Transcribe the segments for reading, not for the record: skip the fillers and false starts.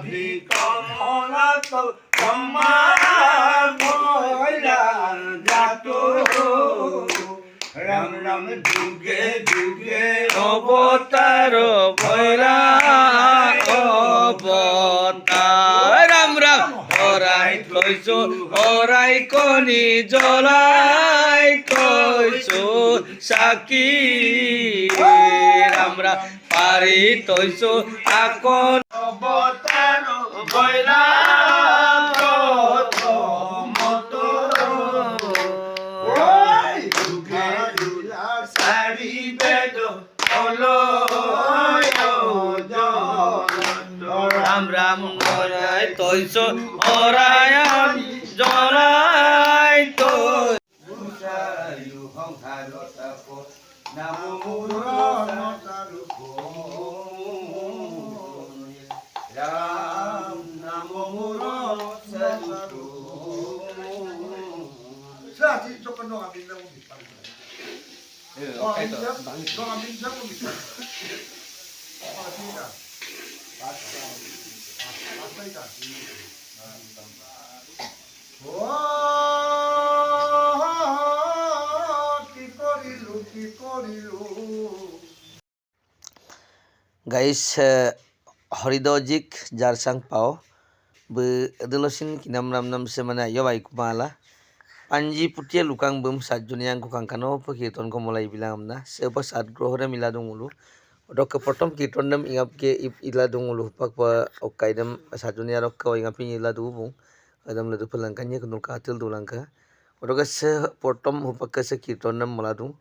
নাভি কমলত ব্রহ্মা ভৈলা জাত রাম রাম যুগে যুগে অবতার ভৈরা অবতার রাম রাম ওরাই কইছো ওরাই কনি জ্বলাই কইছো সাকি রাম রাম পারি তইছো আকন অবতার ভৈলা মত যুগে যুগে সারি বেদ রাম রাম ওরাই তইছো ওরাই জ্বলাই তো রাম নাম মুর সারু সাজি চকন আমি নাম বিপার আমি নাম বিপার পাতিরা পাতিরা ও কি করিলু গাইস হরিদজিক জারসাং পাও be adolosin kinam nam nam semana yobai kumala panji putia lukang bum sajuni yang kukang kano kirton ko mulai bilang amna seba sat grohore mila dungulu odok potom kirton nam ingap ke ila dungulu pak pa okaidam sajuni arok ko ingapi ila dubung adam ledu pelangkanya kunul katil dulangka odok se potom hupak se kirton nam muladung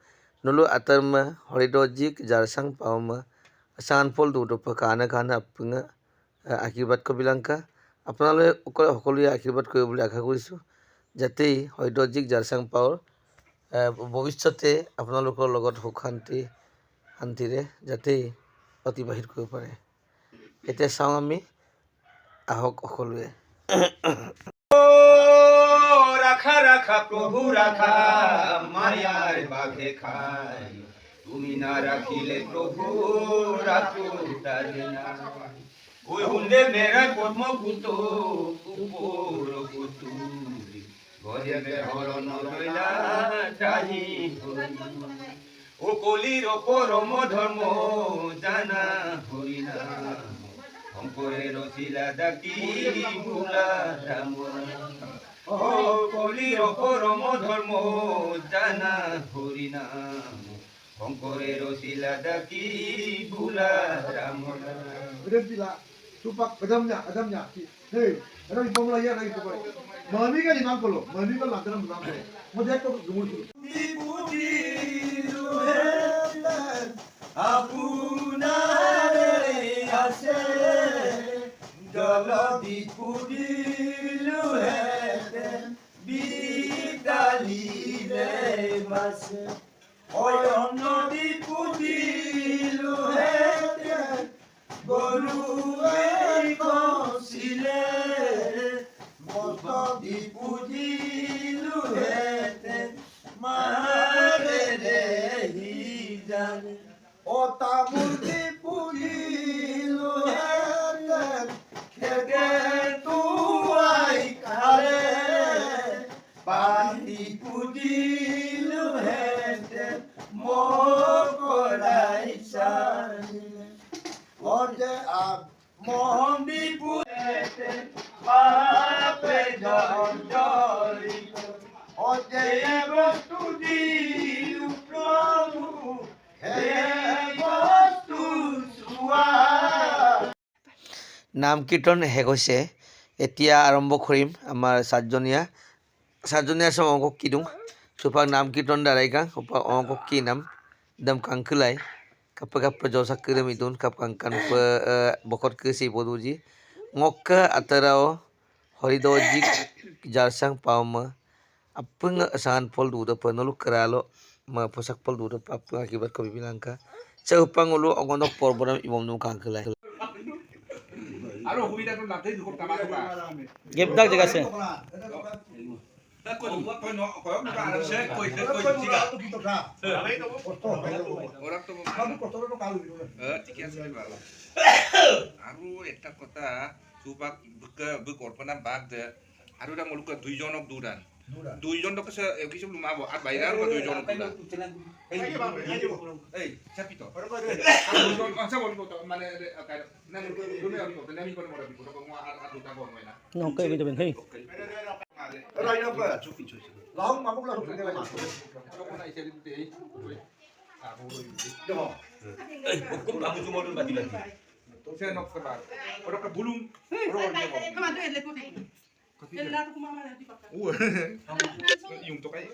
nulu atam horidojik jarsang pauma asan pol du kana kana apnga আশীৰ্বাদ কবিলাংকা আপোনালোকে সকলোৱে আশীৰ্বাদ কৰিব বুলি আশা কৰিছোঁ যাতে হৰিদজিক জাৰচাং power ভৱিষ্যতে আপোনালোকৰ লগত সুখ শান্তিৰে যাতে অতিবাহিত কৰিব পাৰে এতিয়া চাওঁ আমি আহক সকলোৱে রাখা রাখা প্রভু রাখা মায়ার বাঘে খায় তুমি না রাখিলে প্রভু রাখো তারে না ওই হুন্ডে মেরা পদ্মপুত উপর পুতুরি ঘরে বেহরণ রইলা চাহি ও কলির পরম ধর্ম জানা হরিনা অঙ্করে রসিলা ডাকি ভুলা রাম ও কলির পরম ধর্ম জানা হরিনা অঙ্করে রসিলা ডাকি ভুলা Ram Tupak adamnya, hei, ada di pemula ya, ada di pemula. Mami kan imam kalau, mami kan lantaran imam kalau. Mau dia kok gemul dulu. Dipuji luhatan, apunare ase, jolo dipuji luhatan, bidali lebase. Oyono dipuji luhatan, Boruwe konsile, moto dipuji luhete, mare hijane. Otamur dipuji luhete, kege tuai kare, pati puji luhete, mokorai sane. Oje ab mohon dipuete pape jori oje bostu di upromu he bostu suwa নাম কীৰ্তন শেষ হৈছে এতিয়া আৰম্ভ কৰিম আমাৰ সাতজনীয়া সব অংক কি দিওঁ সুপাক নাম কীৰ্তন দাৰাইকা সুপাক অংক কি নাম দম কাংকুলাই kapag jauh kirim itu kapag kan bokot ke si boduji ngokka atarao horidojik jarsang pauma apeng sangan pol duda penulu keralo ma posak pol duda apa akibat ko bibilangka seupang ulu ongonok porbonam imam num kangkelai aro huida to natai dukop tamako ka gebdak jaga se Orang tuh kamu kotor itu kalau gitu. Tiga sekali. Aku eta kota Supak bekor pernah bag de. Aduh dah malu ke 2 jonok duran. Duran. 2 jonok ke kisah belum mabo. At bayar ke 2 jonok duran. Siapa itu? Saya mau foto mana kayak nang dulu yang foto nang ikut mau foto kamu adu tabor mana. Okay, betul betul. Rồi nó vừa. Lóng mà cũng là thuộc cái này. Kalau nak isi itu deh. Aku Được không? Cũng aku cuma dulu bati lagi. saya nak kebar. Orang ke bulung. Orang dia mau. Come on, do it, let's go. Then, come on, Yung to kay.